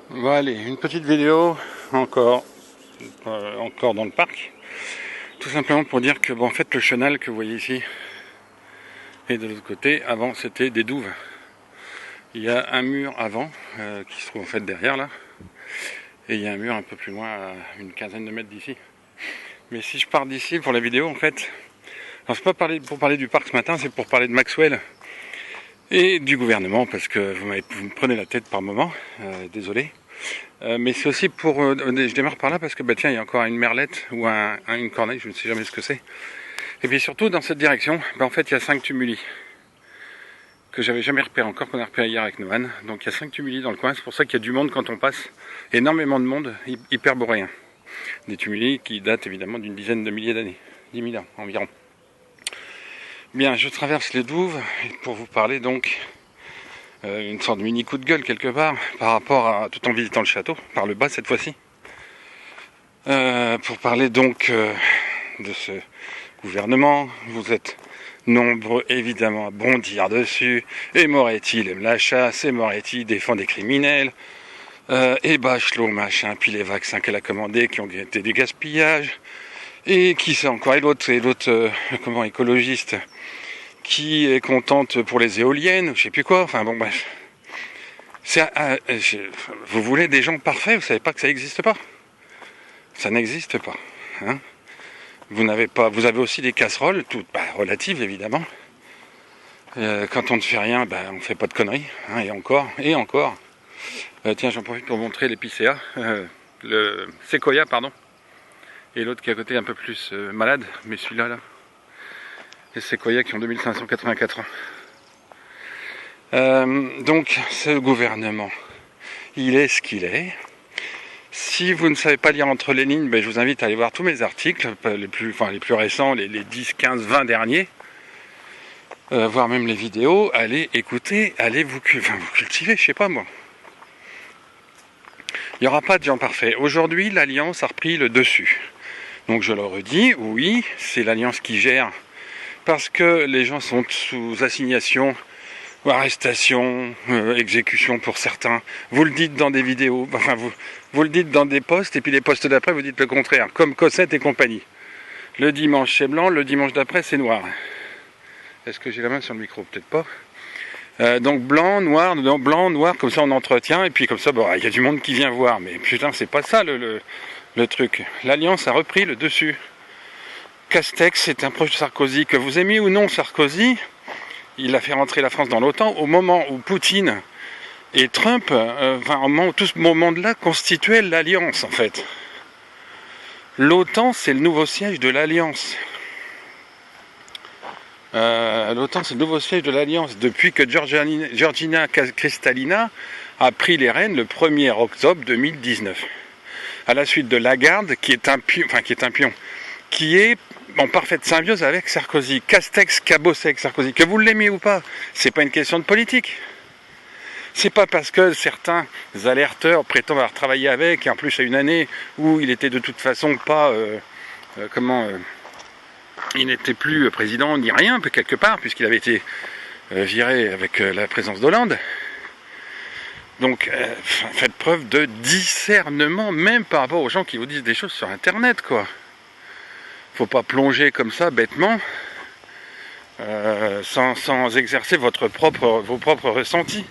Bon, allez, une petite vidéo encore, encore dans le parc. Tout simplement pour dire que bon, en fait le chenal que vous voyez ici et de l'autre côté, avant c'était des douves. Il y a un mur avant qui se trouve en fait derrière là, et il y a un mur un peu plus loin à une quinzaine de mètres d'ici. Mais si je pars d'ici pour la vidéo, en fait, alors c'est pas pour parler du parc ce matin, c'est pour parler de Maxwell et du gouvernement, parce que vous me prenez la tête par moment, désolé. Mais c'est aussi pour... je démarre par là parce que bah tiens, il y a encore une merlette ou une corneille, je ne sais jamais ce que c'est. Et puis surtout dans cette direction, bah en fait il y a 5 tumuli que j'avais jamais repéré encore, qu'on a repéré hier avec Noan. Donc il y a 5 tumuli dans le coin, c'est pour ça qu'il y a du monde quand on passe, énormément de monde, hyperboréen. Des tumuli qui datent évidemment d'une dizaine de milliers d'années, 10 000 ans environ. Bien, je traverse les douves pour vous parler donc une sorte de mini coup de gueule quelque part par rapport à tout en visitant le château, par le bas cette fois-ci. Pour parler donc de ce gouvernement. Vous êtes nombreux évidemment à bondir dessus. Et Moretti aime la chasse, et Moretti défend des criminels. Et Bachelot machin, puis les vaccins qu'elle a commandés qui ont été du gaspillage. Et qui c'est encore, et l'autre écologiste qui est contente pour les éoliennes, je sais plus quoi, enfin bon bref. Vous voulez des gens parfaits, vous savez pas que ça n'existe pas. Ça n'existe pas. Hein, vous avez aussi des casseroles, toutes relatives évidemment. Quand on ne fait rien, on ne fait pas de conneries. Hein, et encore. Tiens, j'en profite pour montrer l'épicéa, le séquoia, pardon. Et l'autre qui est à côté un peu plus malade, mais celui-là, là. Les séquoias qui ont 2584 ans. Donc, ce gouvernement, il est ce qu'il est. Si vous ne savez pas lire entre les lignes, je vous invite à aller voir tous mes articles, les plus récents, les 10, 15, 20 derniers, voire même les vidéos. Allez écouter, allez vous cultiver, je sais pas moi. Il n'y aura pas de gens parfaits. Aujourd'hui, l'Alliance a repris le dessus. Donc je le redis, oui, c'est l'Alliance qui gère, parce que les gens sont sous assignation, ou arrestation, exécution pour certains. Vous le dites dans des vidéos, vous le dites dans des posts, et puis les posts d'après, vous dites le contraire, comme Cossette et compagnie. Le dimanche c'est blanc, le dimanche d'après c'est noir. Est-ce que j'ai la main sur le micro? Peut-être pas. Donc blanc, noir, comme ça on entretient, et puis comme ça, il y a du monde qui vient voir. Mais putain, c'est pas ça le truc. L'Alliance a repris le dessus. Castex est un proche de Sarkozy, que vous aimiez ou non Sarkozy. Il a fait rentrer la France dans l'OTAN au moment où Poutine et Trump, au moment où tout ce moment-là constituait l'Alliance en fait. L'OTAN, c'est le nouveau siège de l'Alliance. L'OTAN, c'est le nouveau siège de l'Alliance depuis que Georgina Kristalina a pris les rênes le 1er octobre 2019. À la suite de Lagarde, qui est en parfaite symbiose avec Sarkozy. Castex cabossé avec Sarkozy. Que vous l'aimiez ou pas, c'est pas une question de politique. C'est pas parce que certains alerteurs prétendent avoir travaillé avec, et en plus à une année où il était de toute façon pas... il n'était plus président ni rien, quelque part, puisqu'il avait été viré avec la présence d'Hollande. Donc, faites preuve de discernement, même par rapport aux gens qui vous disent des choses sur Internet, quoi. Faut pas plonger comme ça, bêtement, sans exercer vos propres ressentis.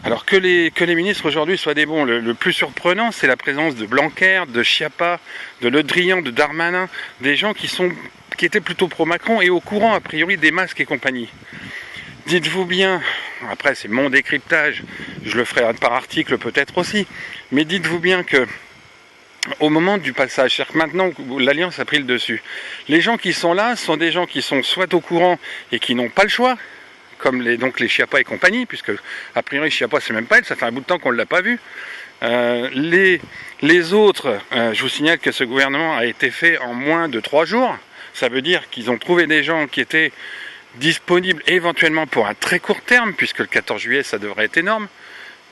Alors que les ministres aujourd'hui soient des bons, le plus surprenant, c'est la présence de Blanquer, de Schiappa, de Le Drian, de Darmanin, des gens qui étaient plutôt pro-Macron et au courant, a priori, des masques et compagnie. Dites-vous bien, après c'est mon décryptage, je le ferai par article peut-être aussi, mais dites-vous bien que au moment du passage, c'est-à-dire que maintenant l'Alliance a pris le dessus, les gens qui sont là sont des gens qui sont soit au courant et qui n'ont pas le choix, comme les Schiappa et compagnie, puisque a priori Schiappa c'est même pas elle, ça fait un bout de temps qu'on ne l'a pas vu. Les autres, je vous signale que ce gouvernement a été fait en moins de 3 jours, ça veut dire qu'ils ont trouvé des gens qui étaient disponibles éventuellement pour un très court terme, puisque le 14 juillet ça devrait être énorme.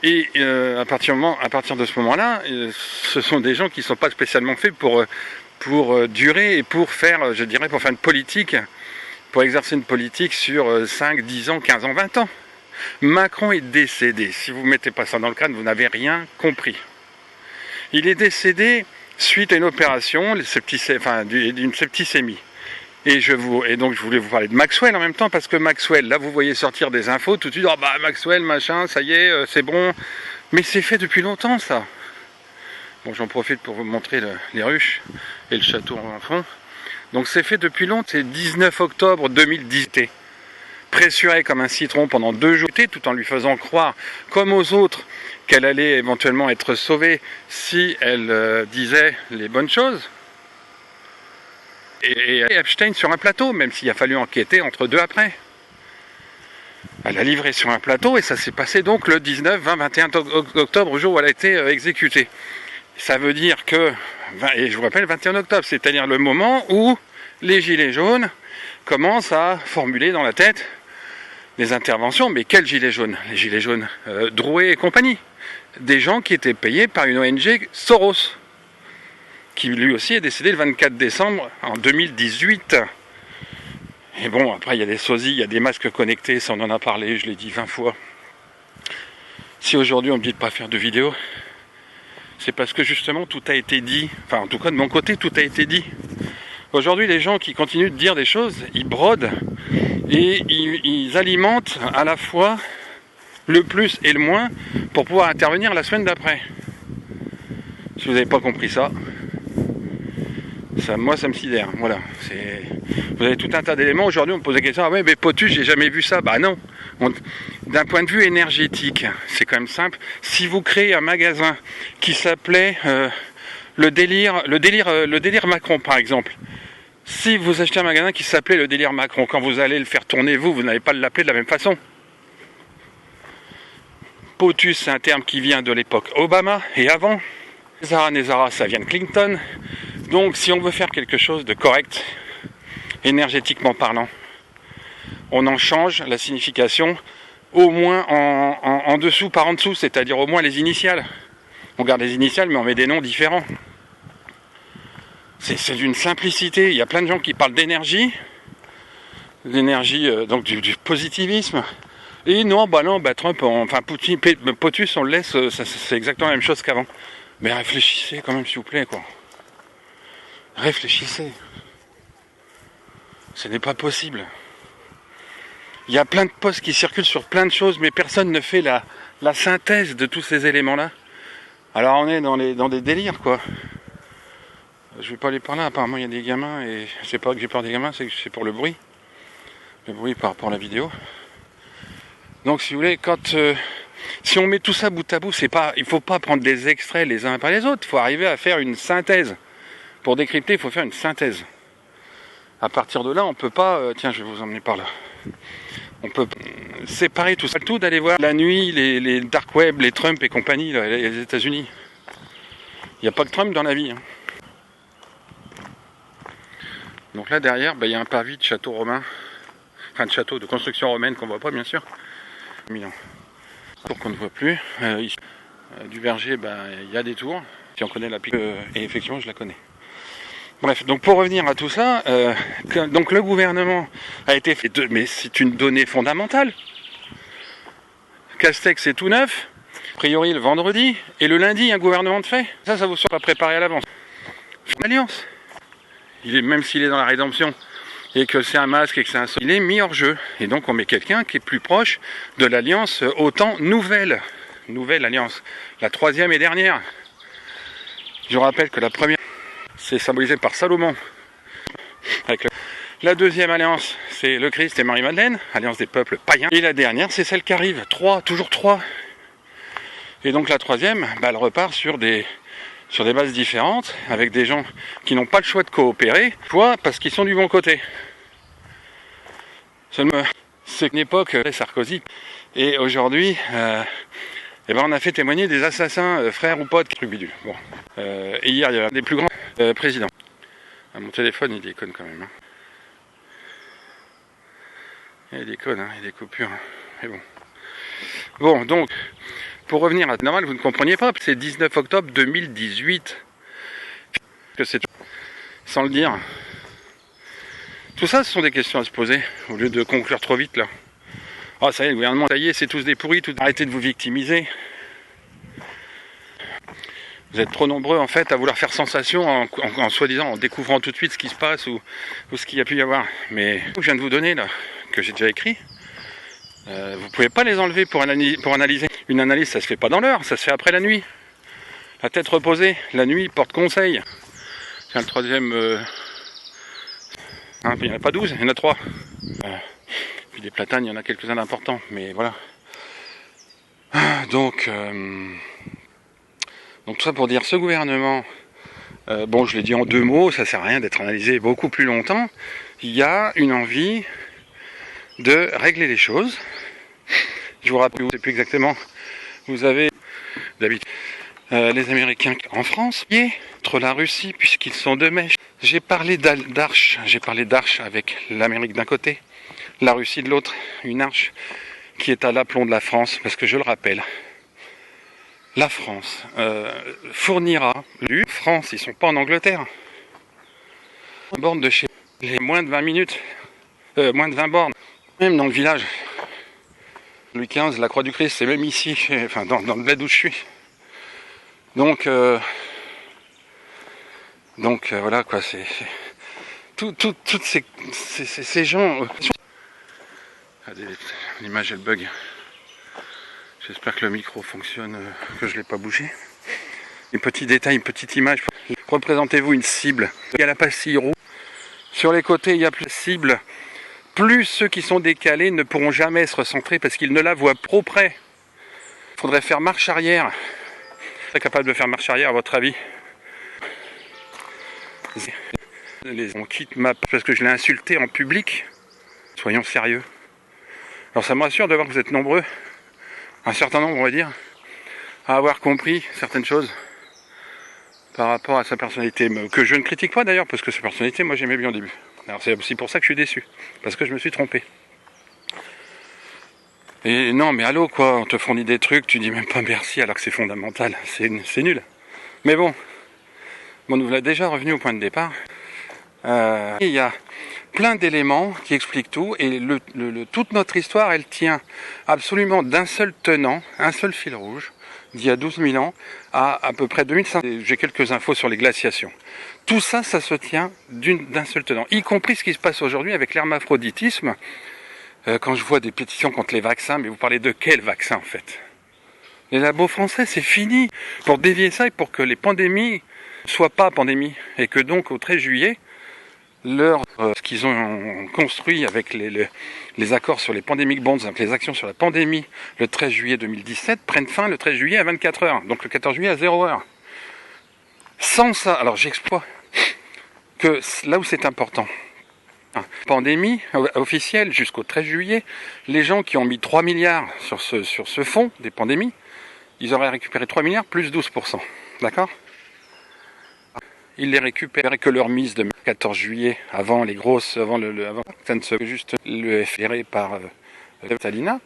Et à partir de ce moment-là, ce sont des gens qui ne sont pas spécialement faits pour durer et pour faire une politique, pour exercer une politique sur 5, 10 ans, 15 ans, 20 ans. Macron est décédé. Si vous ne mettez pas ça dans le crâne, vous n'avez rien compris. Il est décédé suite à une opération, d'une septicémie. Et donc je voulais vous parler de Maxwell en même temps, parce que Maxwell, là vous voyez sortir des infos, tout de suite, oh bah Maxwell, machin, ça y est, c'est bon. Mais c'est fait depuis longtemps ça. Bon, j'en profite pour vous montrer les ruches et le château en fond. Donc c'est fait depuis longtemps, c'est 19 octobre 2010. Pressuré comme un citron pendant 2 jours, tout en lui faisant croire, comme aux autres, qu'elle allait éventuellement être sauvée si elle disait les bonnes choses. Et Epstein sur un plateau, même s'il a fallu enquêter entre 2 après. Elle a livré sur un plateau et ça s'est passé donc le 19, 20, 21 octobre, au jour où elle a été exécutée. Ça veut dire que, et je vous rappelle, 21 octobre, c'est-à-dire le moment où les gilets jaunes commencent à formuler dans la tête des interventions. Mais quels gilets jaunes? Les gilets jaunes Drouet et compagnie. Des gens qui étaient payés par une ONG Soros, qui lui aussi est décédé le 24 décembre en 2018. Et bon, après il y a des sosies, il y a des masques connectés, ça on en a parlé, je l'ai dit 20 fois. Si aujourd'hui on me dit de ne pas faire de vidéo, c'est parce que justement tout a été dit, enfin en tout cas de mon côté tout a été dit. Aujourd'hui les gens qui continuent de dire des choses, ils brodent et ils alimentent à la fois le plus et le moins pour pouvoir intervenir la semaine d'après. Si vous n'avez pas compris ça, moi ça me sidère. Voilà. Vous avez tout un tas d'éléments. Aujourd'hui on me pose la question, ah ouais mais Potus j'ai jamais vu ça. Bah non. D'un point de vue énergétique, c'est quand même simple. Si vous créez un magasin qui s'appelait le délire Macron par exemple. Si vous achetez un magasin qui s'appelait le délire Macron, quand vous allez le faire tourner vous n'allez pas l'appeler de la même façon. Potus c'est un terme qui vient de l'époque Obama et avant. Nezara ça vient de Clinton. Donc si on veut faire quelque chose de correct, énergétiquement parlant, on en change la signification au moins en dessous par en dessous, c'est-à-dire au moins les initiales. On garde les initiales mais on met des noms différents. C'est d'une simplicité. Il y a plein de gens qui parlent d'énergie, donc du positivisme. Et non, Trump, Potus on le laisse, c'est exactement la même chose qu'avant. Mais réfléchissez quand même s'il vous plaît quoi. Réfléchissez. Ce n'est pas possible. Il y a plein de posts qui circulent sur plein de choses, mais personne ne fait la synthèse de tous ces éléments-là. Alors on est dans des délires, quoi. Je vais pas aller par là, apparemment il y a des gamins, et c'est pas que j'ai peur des gamins, c'est pour le bruit. Le bruit par rapport à la vidéo. Donc si vous voulez, si on met tout ça bout à bout, il faut pas prendre des extraits les uns après les autres, il faut arriver à faire une synthèse. Pour décrypter, il faut faire une synthèse. À partir de là, on peut pas... tiens, je vais vous emmener par là. On peut séparer tout ça. Tout d'aller voir la nuit, les dark web, les Trump et compagnie, là, les États-Unis. Il n'y a pas que Trump dans la vie. Hein. Donc là, derrière, il y a un parvis de château romain. Enfin, de château de construction romaine qu'on ne voit pas, bien sûr. Milan. Tour qu'on ne voit plus. Ici, du Verger, il y a des tours. Si on connaît la pique, et effectivement, je la connais. Bref, donc pour revenir à tout ça, donc le gouvernement a été fait, mais c'est une donnée fondamentale. Castex est tout neuf, a priori le vendredi, et le lundi un gouvernement de fait. Ça vous soit pas préparé à l'avance. L'alliance, même s'il est dans la rédemption et que c'est un masque et que c'est un il est mis hors jeu. Et donc on met quelqu'un qui est plus proche de l'alliance OTAN nouvelle alliance, la 3e et dernière. Je rappelle que la première c'est symbolisé par Salomon. La 2e alliance, c'est le Christ et Marie-Madeleine, alliance des peuples païens. Et la dernière, c'est celle qui arrive, toujours 3. Et donc la 3e, elle repart sur des bases différentes, avec des gens qui n'ont pas le choix de coopérer, parce qu'ils sont du bon côté. C'est une époque, Sarkozy, et aujourd'hui, on a fait témoigner des assassins, frères ou potes, bidule. Bon. Et hier, il y a des plus grands présidents. Ah, mon téléphone, il déconne quand même. Hein. Il déconne, hein, il y a des coupures. Hein. Mais bon. Bon, donc, pour revenir à normal, vous ne compreniez pas, c'est 19 octobre 2018. Que c'est sans le dire. Tout ça, ce sont des questions à se poser, au lieu de conclure trop vite, là. Oh, ça y est, le gouvernement, ça y est, c'est tous des pourris, arrêtez de vous victimiser. Vous êtes trop nombreux en fait à vouloir faire sensation en soi-disant, en découvrant tout de suite ce qui se passe ou ce qu'il y a pu y avoir. Mais ce que je viens de vous donner là, que j'ai déjà écrit, vous pouvez pas les enlever pour analyser. Une analyse, ça se fait pas dans l'heure, ça se fait après la nuit. La tête reposée, la nuit porte conseil. C'est le troisième. Il n'y en a pas 12, il y en a 3. Puis des platanes, il y en a quelques-uns d'importants, mais voilà. Donc tout ça pour dire, ce gouvernement, bon, je l'ai dit en 2 mots, ça sert à rien d'être analysé beaucoup plus longtemps. Il y a une envie de régler les choses. Je vous rappelle, je ne sais plus exactement, vous avez d'habitude les Américains en France, et entre la Russie, puisqu'ils sont de mèche. J'ai parlé d'arche avec l'Amérique d'un côté, la Russie de l'autre, une arche qui est à l'aplomb de la France, parce que je le rappelle, la France fournira, France, ils sont pas en Angleterre, borne de chez les moins de 20 minutes, moins de 20 bornes, même dans le village. Louis XV, la Croix du Christ, c'est même ici, enfin dans le bled où je suis. Donc voilà quoi, c'est toutes ces gens. L'image elle bug. J'espère que le micro fonctionne, que je ne l'ai pas bougé. Un petit détail, une petite image. Représentez-vous une cible. Il y a la pastille rouge. Sur les côtés, il y a plus de cibles. Plus ceux qui sont décalés ne pourront jamais se recentrer parce qu'ils ne la voient trop près. Il faudrait faire marche arrière. Vous êtes capable de faire marche arrière à votre avis? On quitte ma parce que je l'ai insulté en public. Soyons sérieux. Alors ça me rassure de voir que vous êtes nombreux, un certain nombre on va dire, à avoir compris certaines choses par rapport à sa personnalité, que je ne critique pas d'ailleurs, parce que sa personnalité, moi j'aimais bien au début. Alors c'est aussi pour ça que je suis déçu, parce que je me suis trompé. Et non mais allô quoi, on te fournit des trucs, tu dis même pas merci alors que c'est fondamental, c'est nul. Mais bon, on nous l'a déjà revenu au point de départ. Il y a plein d'éléments qui expliquent tout, et toute notre histoire, elle tient absolument d'un seul tenant, un seul fil rouge, d'il y a 12 000 ans à peu près 2500. J'ai quelques infos sur les glaciations. Tout ça, ça se tient d'un seul tenant, y compris ce qui se passe aujourd'hui avec l'hermaphroditisme. Quand je vois des pétitions contre les vaccins, mais vous parlez de quel vaccin en fait? Les labos français, c'est fini. Pour dévier ça et pour que les pandémies ne soient pas pandémies, et que donc au 13 juillet, ce qu'ils ont construit avec les accords sur les pandemic bonds, donc les actions sur la pandémie, le 13 juillet 2017, prennent fin le 13 juillet à 24 heures, donc le 14 juillet à 0 heure. Sans ça, alors j'exploite que là où c'est important, pandémie officielle jusqu'au 13 juillet, les gens qui ont mis 3 milliards sur ce fonds des pandémies, ils auraient récupéré 3 milliards plus 12%, d'accord? Ils les récupèrent que leur mise de 14 juillet, avant les grosses, avant ça ne se fait juste le FMI par Talina,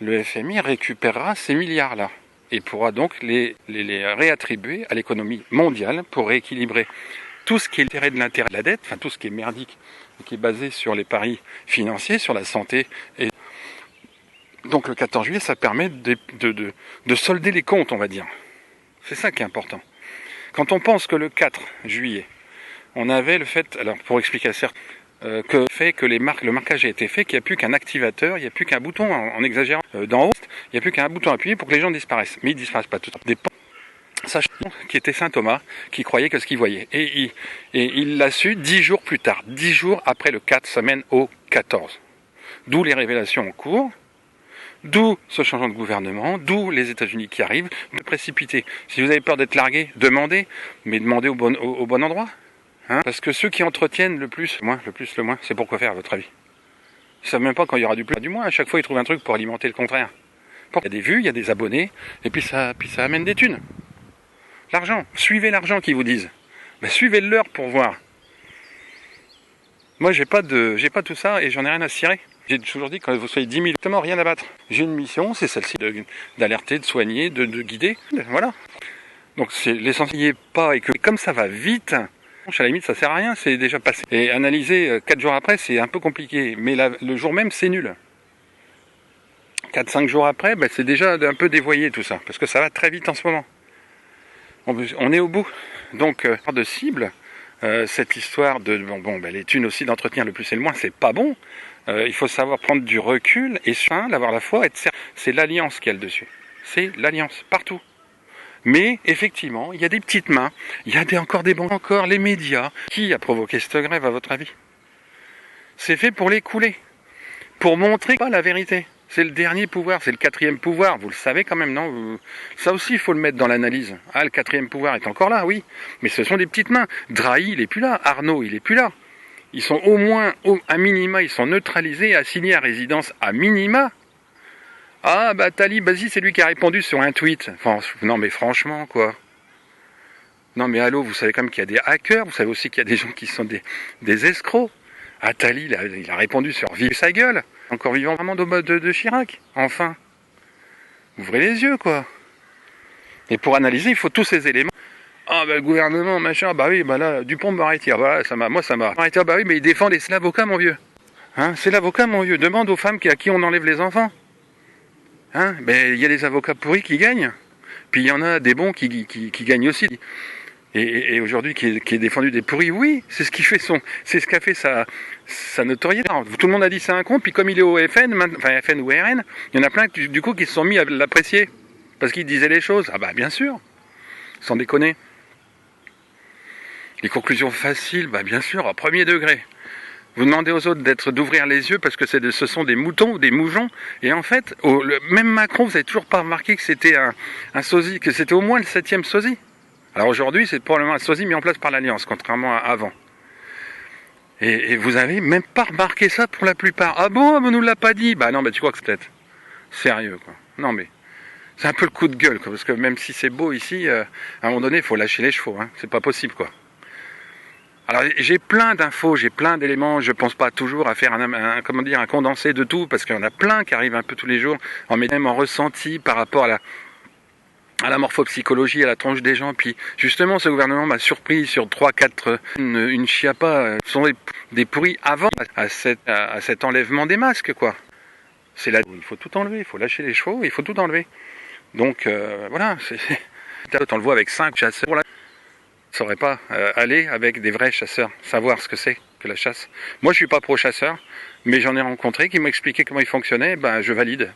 le FMI récupérera ces milliards-là et pourra donc les réattribuer à l'économie mondiale pour rééquilibrer tout ce qui est l'intérêt de la dette, enfin tout ce qui est merdique, qui est basé sur les paris financiers, sur la santé. Et donc le 14 juillet, ça permet de solder les comptes, on va dire. C'est ça qui est important. Quand on pense que le 4 juillet, on avait le fait, alors pour expliquer à certains, que le marquage a été fait, qu'il n'y a plus qu'un activateur, il n'y a plus qu'un bouton, en exagérant, d'en haut, il n'y a plus qu'un bouton appuyé pour que les gens disparaissent. Mais ils ne disparaissent pas tout le temps. Sachant qui était Saint Thomas, qui croyait que ce qu'il voyait. Et il l'a su 10 jours plus tard, 10 jours après le 4 semaines au 14. D'où les révélations en cours. D'où ce changement de gouvernement, d'où les États-Unis qui arrivent, de précipiter. Si vous avez peur d'être largué, demandez, mais demandez au bon endroit. Hein, parce que ceux qui entretiennent le plus, le moins, c'est pour quoi faire à votre avis? Ils ne savent même pas quand il y aura du plus, du moins. À chaque fois, ils trouvent un truc pour alimenter le contraire. Il y a des vues, il y a des abonnés, et puis ça amène des thunes. L'argent, suivez l'argent qu'ils vous disent. Ben, suivez le leur pour voir. Moi, j'ai pas tout ça et j'en ai rien à cirer. J'ai toujours dit, quand vous soyez 10 000, exactement rien à battre. J'ai une mission, c'est celle-ci, d'alerter, de soigner, de guider. Voilà. Donc c'est l'essentiel pas, et que comme ça va vite, à la limite ça sert à rien, c'est déjà passé. Et analyser 4 jours après, c'est un peu compliqué, mais le jour même, c'est nul. 4-5 jours après, ben, c'est déjà un peu dévoyé tout ça, parce que ça va très vite en ce moment. On est au bout. Donc, de cible, cette histoire de ben, les thunes aussi d'entretenir le plus et le moins, c'est pas bon. Il faut savoir prendre du recul et avoir la foi, être certain. C'est l'alliance qui a le dessus. C'est l'alliance, partout. Mais, effectivement, il y a des petites mains, il y a encore des bons, encore les médias. Qui a provoqué cette grève, à votre avis? C'est fait pour les couler. Pour montrer pas la vérité. C'est le dernier pouvoir, c'est le 4e pouvoir. Vous le savez quand même, non? Ça aussi, il faut le mettre dans l'analyse. Ah, le 4e pouvoir est encore là, oui. Mais ce sont des petites mains. Drahi, il est plus là. Arnaud, il est plus là. Ils sont au moins, à minima, ils sont neutralisés, assignés à résidence à minima. Ah, bah Talib, vas-y, c'est lui qui a répondu sur un tweet. Enfin, non, mais franchement, quoi. Non, mais allô, vous savez quand même qu'il y a des hackers. Vous savez aussi qu'il y a des gens qui sont des escrocs. Attali, il a répondu sur vive sa gueule. Encore vivant vraiment de Chirac. Enfin. Ouvrez les yeux, quoi. Et pour analyser, il faut tous ces éléments. Ah, bah le gouvernement, machin, bah oui, bah là, Dupond-Moretti, bah ça m'a. Ah, bah oui, mais il défend c'est l'avocat, mon vieux. Hein, c'est l'avocat, mon vieux. Demande aux femmes à qui on enlève les enfants. Hein, ben il y a des avocats pourris qui gagnent. Puis il y en a des bons qui gagnent aussi. Et aujourd'hui, qui est défendu des pourris, oui, c'est ce qu'a fait sa notoriété. Tout le monde a dit c'est un con, puis comme il est au FN, enfin FN ou RN, il y en a plein du coup qui se sont mis à l'apprécier parce qu'il disait les choses. Ah bah bien sûr, sans déconner. Les conclusions faciles, bah bien sûr, à premier degré. Vous demandez aux autres d'ouvrir les yeux parce que ce sont des moutons ou des moujons. Et en fait, même Macron, vous n'avez toujours pas remarqué que c'était un sosie, que c'était au moins le 7e sosie. Alors aujourd'hui, c'est probablement un sosie mis en place par l'Alliance, contrairement à avant. Et vous avez même pas remarqué ça pour la plupart. Ah bon, on nous l'a pas dit. Bah non, bah tu crois que c'est peut-être sérieux, quoi. Non mais, c'est un peu le coup de gueule, quoi, parce que même si c'est beau ici, à un moment donné, il faut lâcher les chevaux, hein. C'est pas possible, quoi. Alors j'ai plein d'infos, j'ai plein d'éléments, je pense pas toujours à faire un condensé de tout, parce qu'il y en a plein qui arrivent un peu tous les jours, même en ressenti par rapport à la morphopsychologie, à la tronche des gens. Puis justement, ce gouvernement m'a surpris sur 3-4, une chiapa, sont des pourris avant à cet enlèvement des masques, quoi. Il faut tout enlever, il faut lâcher les chevaux, il faut tout enlever. Donc voilà, on le voit avec 5 chasseurs. On ne saurait pas aller avec des vrais chasseurs, savoir ce que c'est que la chasse. Moi, je suis pas pro-chasseur, mais j'en ai rencontré qui m'ont expliqué comment ils fonctionnaient. Ben, je valide.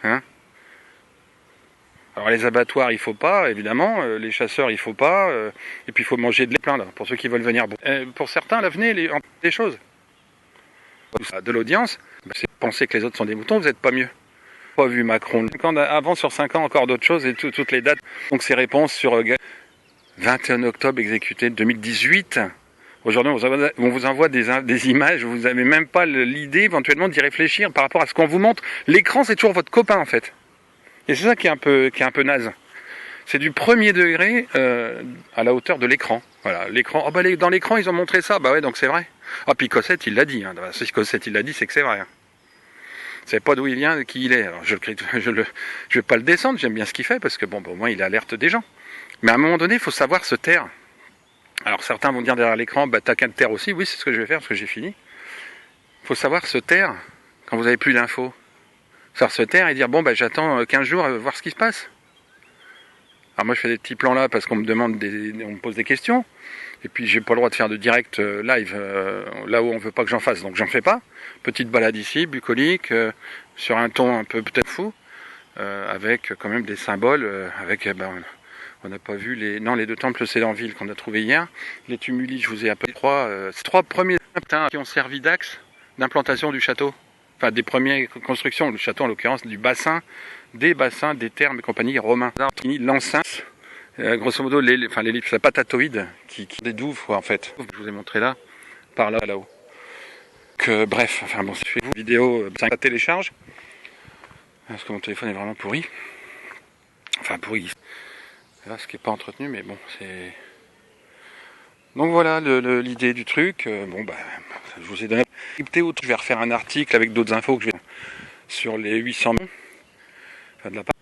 Hein. Alors les abattoirs, il faut pas, évidemment. Les chasseurs, il faut pas. Et puis il faut manger de plein là, pour ceux qui veulent venir. Pour certains, l'avenir, des choses. De l'audience, c'est penser que les autres sont des moutons, vous n'êtes pas mieux. Pas vu Macron. Avant, sur 5 ans, encore d'autres choses et toutes les dates. Donc ces réponses sur 21 octobre exécuté 2018. Aujourd'hui, on vous envoie des images, vous n'avez même pas l'idée éventuellement d'y réfléchir par rapport à ce qu'on vous montre. L'écran, c'est toujours votre copain en fait. Et c'est ça qui est un peu naze. C'est du premier degré à la hauteur de l'écran. Voilà, l'écran. Oh bah dans l'écran, ils ont montré ça. Bah ouais, donc c'est vrai. Ah, puis Cossette, il l'a dit. Hein. Si Cossette, il l'a dit, c'est que c'est vrai. Hein. Vous savez pas d'où il vient, de qui il est. Alors je vais pas le descendre, j'aime bien ce qu'il fait, parce que bon, au moins il alerte des gens. Mais à un moment donné, il faut savoir se taire. Alors certains vont dire derrière l'écran, bah t'as qu'à te taire aussi. Oui, c'est ce que je vais faire, parce que j'ai fini. Il faut savoir se taire quand vous avez plus d'infos. Savoir se taire et dire, bon, bah j'attends 15 jours à voir ce qui se passe. Alors moi je fais des petits plans là parce qu'on me demande, on me pose des questions. Et puis j'ai pas le droit de faire de direct live là où on veut pas que j'en fasse, donc j'en fais pas. Petite balade ici, bucolique, sur un ton un peu peut-être fou, avec quand même des symboles, on n'a pas vu les 2 temples Cédanville qu'on a trouvés hier. Les tumuli, je vous ai appelé ces 3 premiers qui ont servi d'axe d'implantation du château. Enfin des premières constructions, le château en l'occurrence, des bassins, des thermes et compagnie romains. L'enceinte, grosso modo l'ellipse, la patatoïde, qui des douves quoi, en fait. Je vous ai montré là, par là-haut. Bref, enfin bon, suivez-vous, vidéo, ça télécharge. Parce que mon téléphone est vraiment pourri. Enfin pourri. Là, ce qui n'est pas entretenu, mais bon, c'est... Donc voilà l'idée du truc. Je vous ai donné. Je vais refaire un article avec d'autres infos que je vais sur les 800 de la part.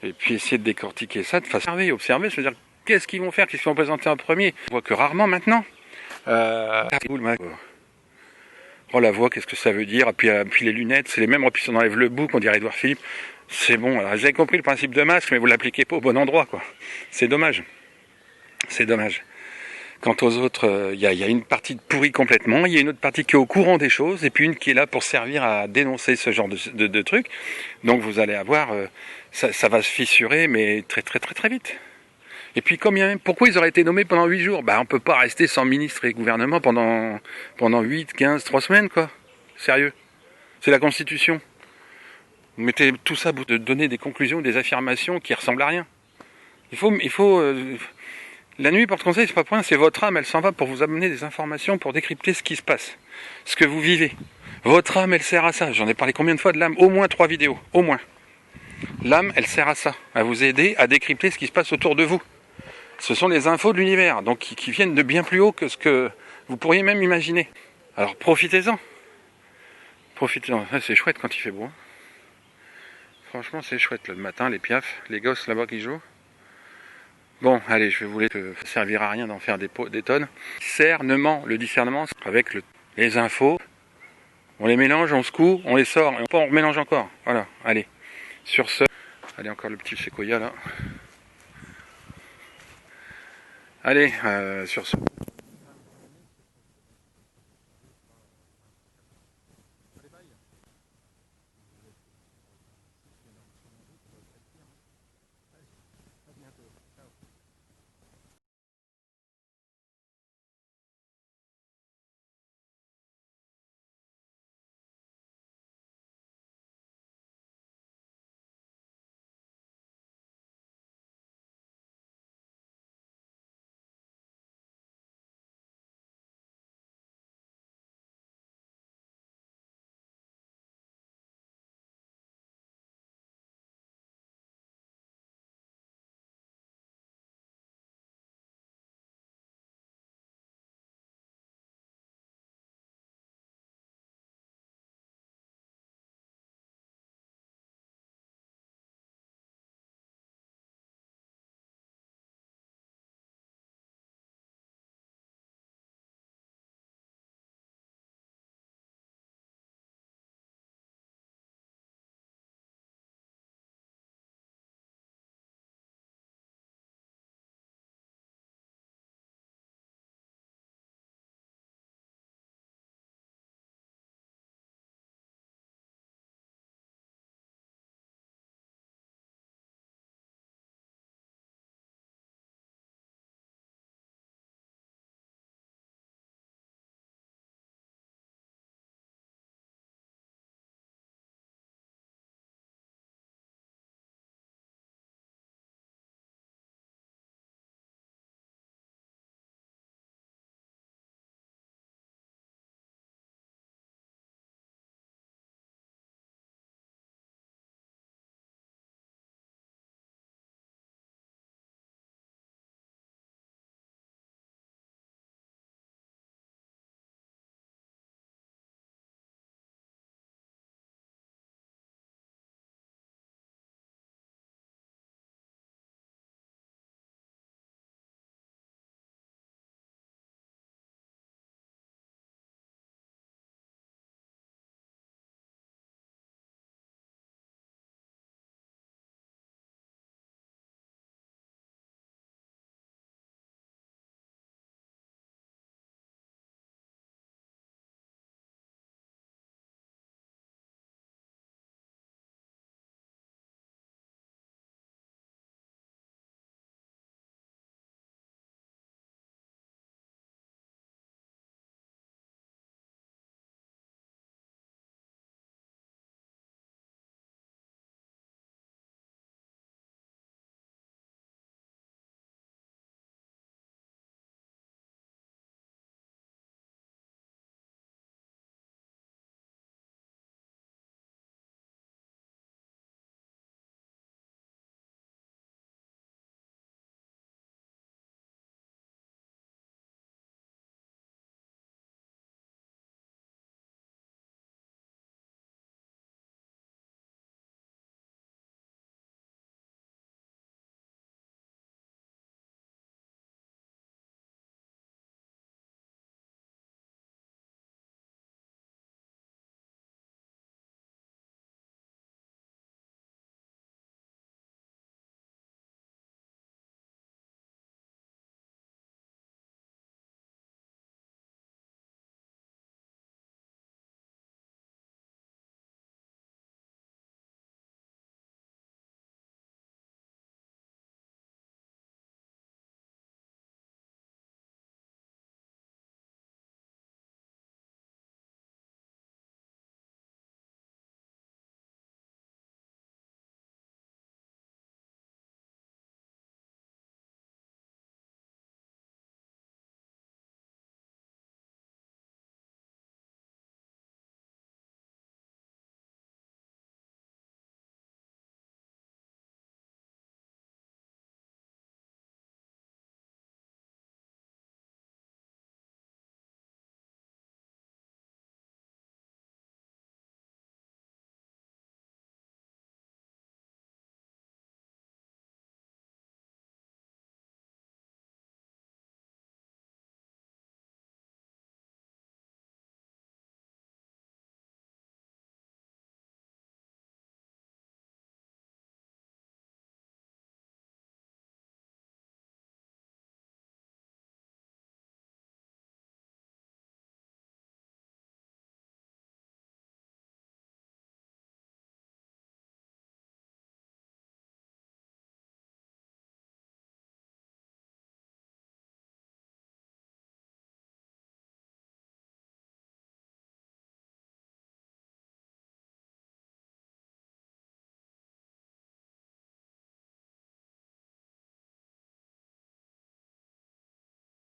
Et puis essayer de décortiquer ça de façon observer, se dire qu'est-ce qu'ils vont faire, qu'est-ce qu'ils vont présenter en premier. On voit que rarement maintenant. Oh la voix, qu'est-ce que ça veut dire? Puis les lunettes, c'est les mêmes, puis on enlève le bouc, on dirait Édouard Philippe. C'est bon, alors vous avez compris le principe de masque, mais vous l'appliquez pas au bon endroit, quoi. C'est dommage. C'est dommage. Quant aux autres, il y a une partie pourrie complètement, il y a une autre partie qui est au courant des choses, et puis une qui est là pour servir à dénoncer ce genre de trucs. Donc vous allez avoir, ça va se fissurer, mais très très très très vite. Et puis pourquoi ils auraient été nommés pendant 8 jours? Bah on peut pas rester sans ministre et gouvernement pendant 8, 15, 3 semaines, quoi. Sérieux. C'est la Constitution. Vous mettez tout ça pour donner des conclusions, des affirmations qui ressemblent à rien. La nuit porte conseil, c'est pas pour rien, c'est votre âme, elle s'en va pour vous amener des informations, pour décrypter ce qui se passe, ce que vous vivez. Votre âme, elle sert à ça. J'en ai parlé combien de fois de l'âme? Au moins 3 vidéos, au moins. L'âme, elle sert à ça, à vous aider à décrypter ce qui se passe autour de vous. Ce sont les infos de l'univers, donc qui viennent de bien plus haut que ce que vous pourriez même imaginer. Alors profitez-en. Profitez-en. C'est chouette quand il fait beau. Franchement, c'est chouette là, le matin, les piafs, les gosses là-bas qui jouent. Bon, allez, je vais vous laisser, ça servira à rien d'en faire des tonnes. Discernement, le discernement, avec les infos, on les mélange, on secoue, on les sort, et on remélange encore. Voilà, allez. Sur ce, allez, encore le petit séquoia là. Allez, sur ce.